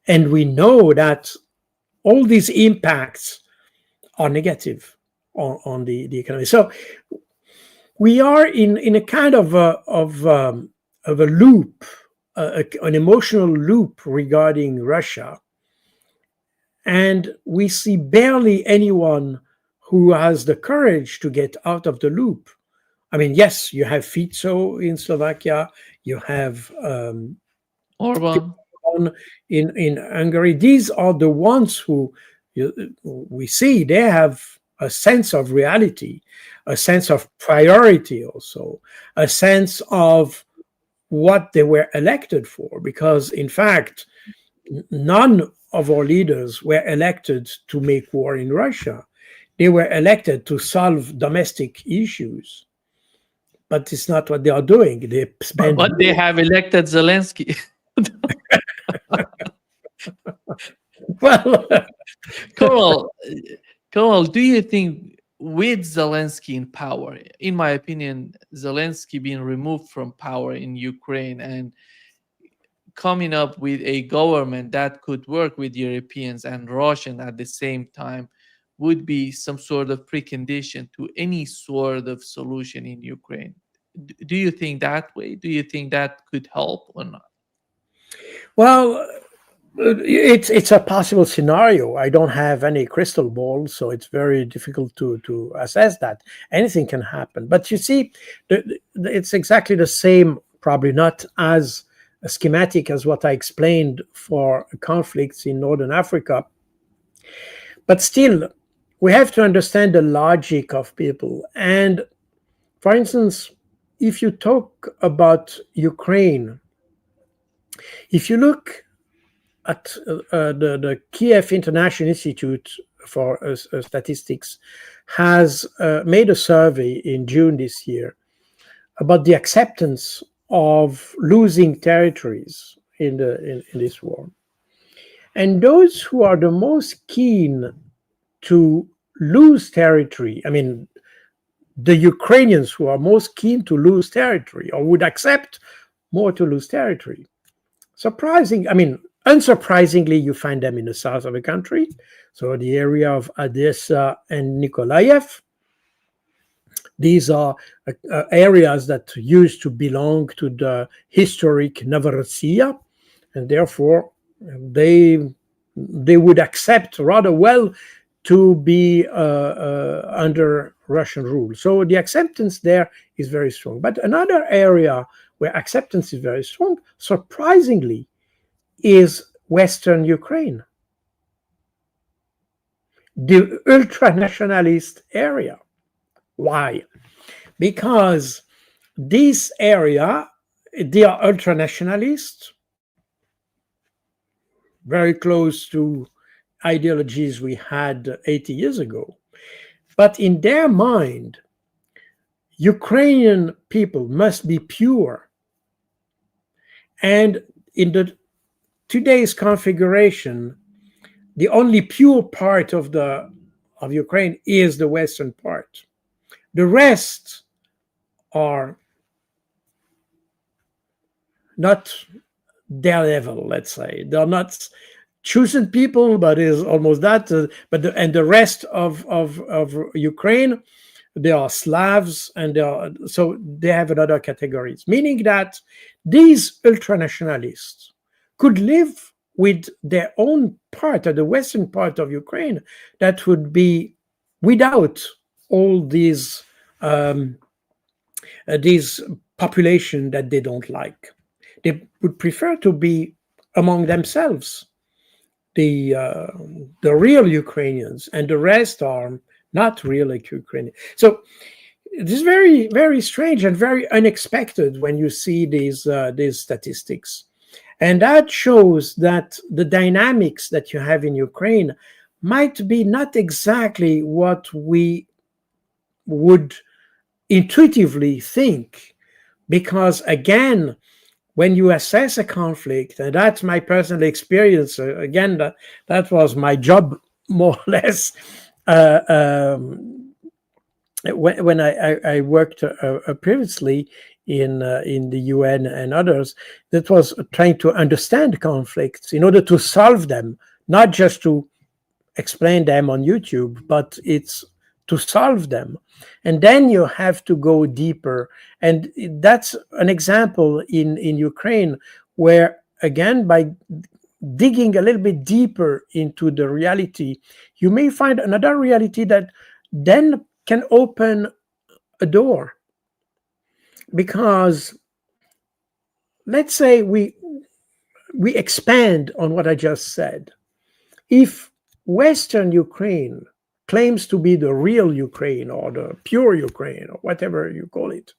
And we know that all these impacts are negative on the economy. So we are in a kind of a loop, an emotional loop regarding Russia. And we see barely anyone who has the courage to get out of the loop. I mean, yes, you have Fico in Slovakia, you have Orban. on in Hungary. These are the ones who we see they have a sense of reality, a sense of priority, also a sense of what they were elected for. Because in fact, none of our leaders were elected to make war in Russia. They were elected to solve domestic issues. But it's not what they are doing. They spend. But they have elected Zelensky. Well, Colonel, Colonel, do you think with Zelensky in power, in my opinion, Zelensky being removed from power in Ukraine and coming up with a government that could work with Europeans and Russian at the same time would be some sort of precondition to any sort of solution in Ukraine? Do you think that way? Do you think that could help or not? well, it's a possible scenario. I don't have any crystal ball, so it's very difficult to assess that. Anything can happen. But you see, it's exactly the same, probably not as schematic as what I explained for conflicts in Northern Africa. But still, we have to understand the logic of people. And for instance, if you talk about Ukraine, if you look at the Kiev International Institute for Statistics has made a survey in June this year about the acceptance of losing territories in this war. And those who are the most keen to lose territory, I mean, the Ukrainians who are most keen to lose territory or would accept more to lose territory, unsurprisingly, you find them in the south of the country, so the area of Odessa and Nikolaev. These are areas that used to belong to the historic Novorossiya, and therefore they would accept rather well to be under Russian rule. So the acceptance there is very strong. But another area where acceptance is very strong, surprisingly, is Western Ukraine, the ultra-nationalist area. Why? Because this area, they are ultra-nationalists, very close to ideologies we had 80 years ago. But in their mind, Ukrainian people must be pure. And in today's configuration, the only pure part of Ukraine is the western part. The rest are not their level, let's say. They're not chosen people, but is almost that. And the rest of Ukraine, they are Slavs, and so they have another categories, meaning that these ultranationalists could live with their own part, the western part of Ukraine, that would be without all these population that they don't like. They would prefer to be among themselves, the real Ukrainians, and the rest are not really Ukrainian. So it is very, very strange and very unexpected when you see these statistics. And that shows that the dynamics that you have in Ukraine might be not exactly what we would intuitively think. Because again, when you assess a conflict, and that's my personal experience, again, that was my job more or less, when I worked previously in the UN and others, that was trying to understand conflicts in order to solve them, not just to explain them on YouTube, but it's to solve them. And then you have to go deeper. And that's an example in Ukraine where, again, by digging a little bit deeper into the reality, you may find another reality that then can open a door. Because let's say we expand on what I just said, if Western Ukraine claims to be the real Ukraine or the pure Ukraine or whatever you call it,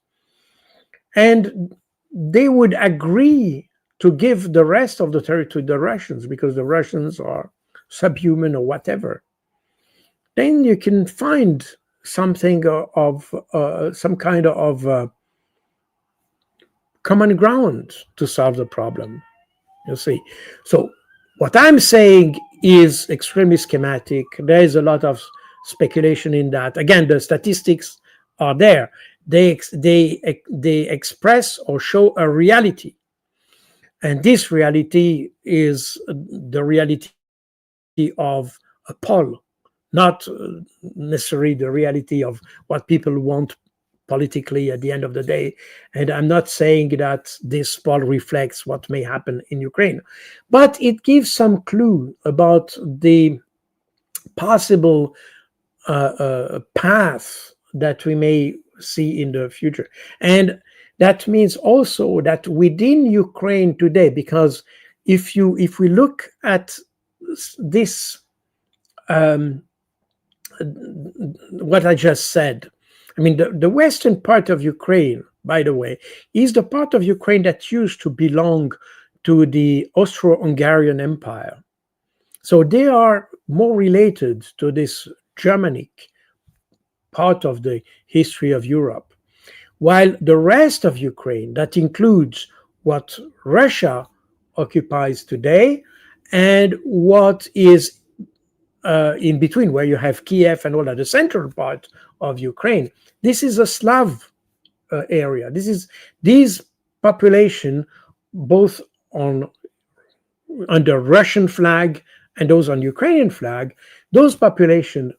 and they would agree to give the rest of the territory to the Russians because the Russians are subhuman or whatever, then you can find something of some kind of common ground to solve the problem. You see, so what I'm saying is extremely schematic. There is a lot of speculation in that. Again, the statistics are there. They express or show a reality, and this reality is the reality of a poll, not necessarily the reality of what people want politically at the end of the day. And I'm not saying that this poll reflects what may happen in Ukraine, but it gives some clue about the possible path that we may see in the future. And that means also that within Ukraine today, because if we look at this, what I just said, I mean, the western part of Ukraine, by the way, is the part of Ukraine that used to belong to the Austro-Hungarian Empire. So they are more related to this Germanic part of the history of Europe. While the rest of Ukraine, that includes what Russia occupies today and what is in between, where you have Kiev and all that, the central part of Ukraine, this is a Slav area. These population, both under Russian flag and those on Ukrainian flag, those population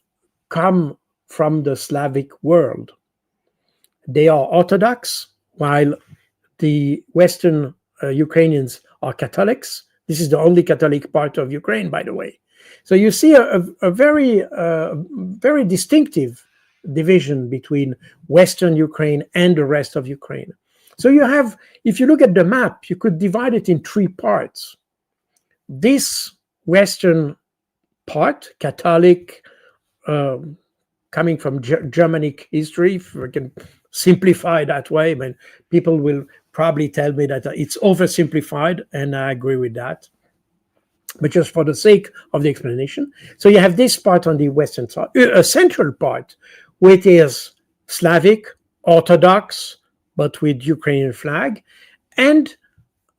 come from the Slavic world. They are Orthodox, while the Western Ukrainians are Catholics. This is the only Catholic part of Ukraine, by the way. So you see a very, very distinctive division between Western Ukraine and the rest of Ukraine. So you have, if you look at the map, you could divide it in three parts. This Western part, Catholic, coming from Germanic history, if we can simplify that way, I mean, people will probably tell me that it's oversimplified, and I agree with that. But just for the sake of the explanation, so you have this part on the western side, a central part, which is Slavic, Orthodox, but with Ukrainian flag, and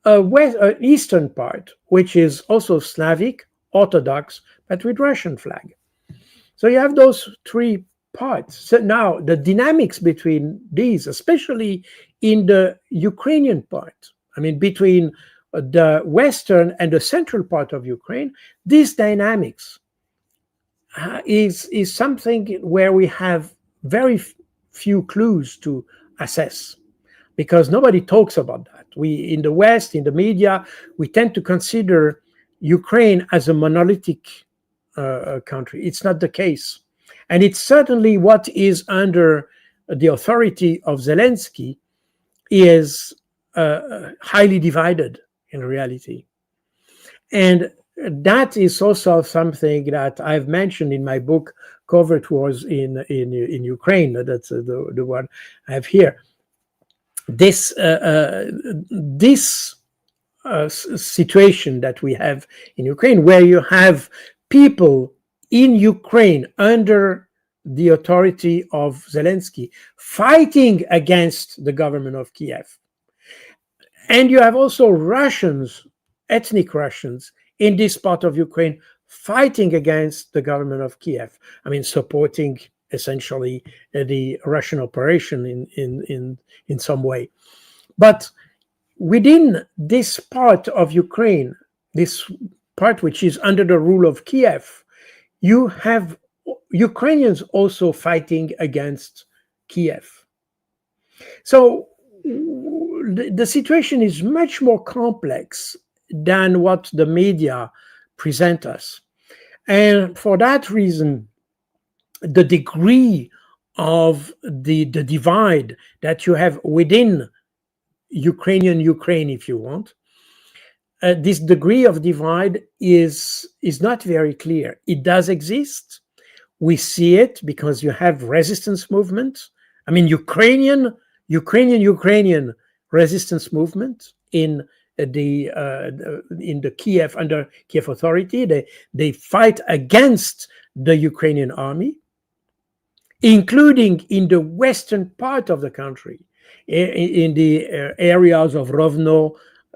a eastern part, which is also Slavic, Orthodox, but with Russian flag. So you have those three parts. So now the dynamics between these, especially in the Ukrainian part, I mean, between the western and the central part of Ukraine, these dynamics is something where we have very few clues to assess, because nobody talks about that. We, in the West, in the media, we tend to consider Ukraine as a monolithic country. It's not the case. And it's certainly what is under the authority of Zelensky is highly divided in reality. And that is also something that I've mentioned in my book, Covert Wars in Ukraine. That's the one I have here. This situation that we have in Ukraine, where you have people in Ukraine under the authority of Zelensky fighting against the government of Kiev. And you have also Russians, ethnic Russians, in this part of Ukraine fighting against the government of Kiev. I mean, supporting essentially the Russian operation in some way. But within this part of Ukraine, this part which is under the rule of Kiev, you have Ukrainians also fighting against Kiev. So the situation is much more complex than what the media present us. And for that reason, the degree of the divide that you have within Ukraine, if you want, this degree of divide is not very clear. It does exist. We see it because you have resistance movement. I mean, Ukrainian resistance movement in the Kiev, under Kiev authority. They fight against the Ukrainian army, including in the western part of the country, in the areas of Rovno,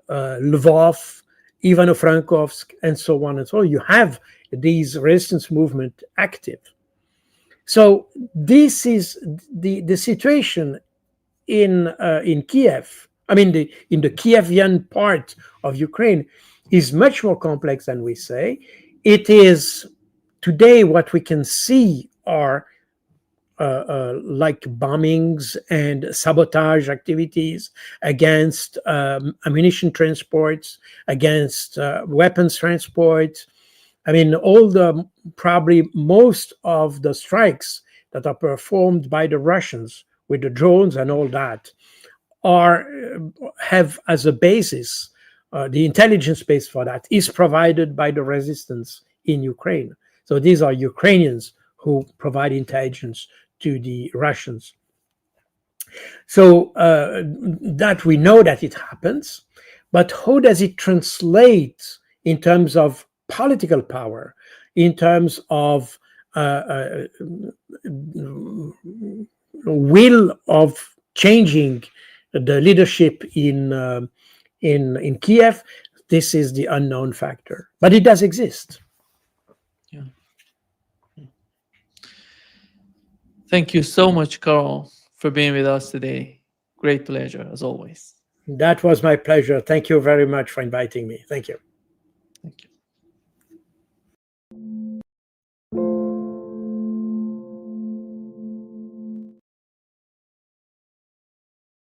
Lvov, Ivano-Frankovsk, and so on and so on. You have these resistance movement active. So this is the situation in Kiev. I mean, in the Kievian part of Ukraine is much more complex than we say. It is today what we can see are like bombings and sabotage activities against ammunition transports, against weapons transports. I mean, probably most of the strikes that are performed by the Russians with the drones and all that have as a basis, the intelligence base for that is provided by the resistance in Ukraine. So these are Ukrainians who provide intelligence to the Russians. So that we know that it happens, but how does it translate in terms of political power, in terms of will of changing the leadership in Kiev? This is the unknown factor, but it does exist. Yeah. Thank you so much, Carl, for being with us today. Great pleasure, as always. That was my pleasure. Thank you very much for inviting me. Thank you. Thank you.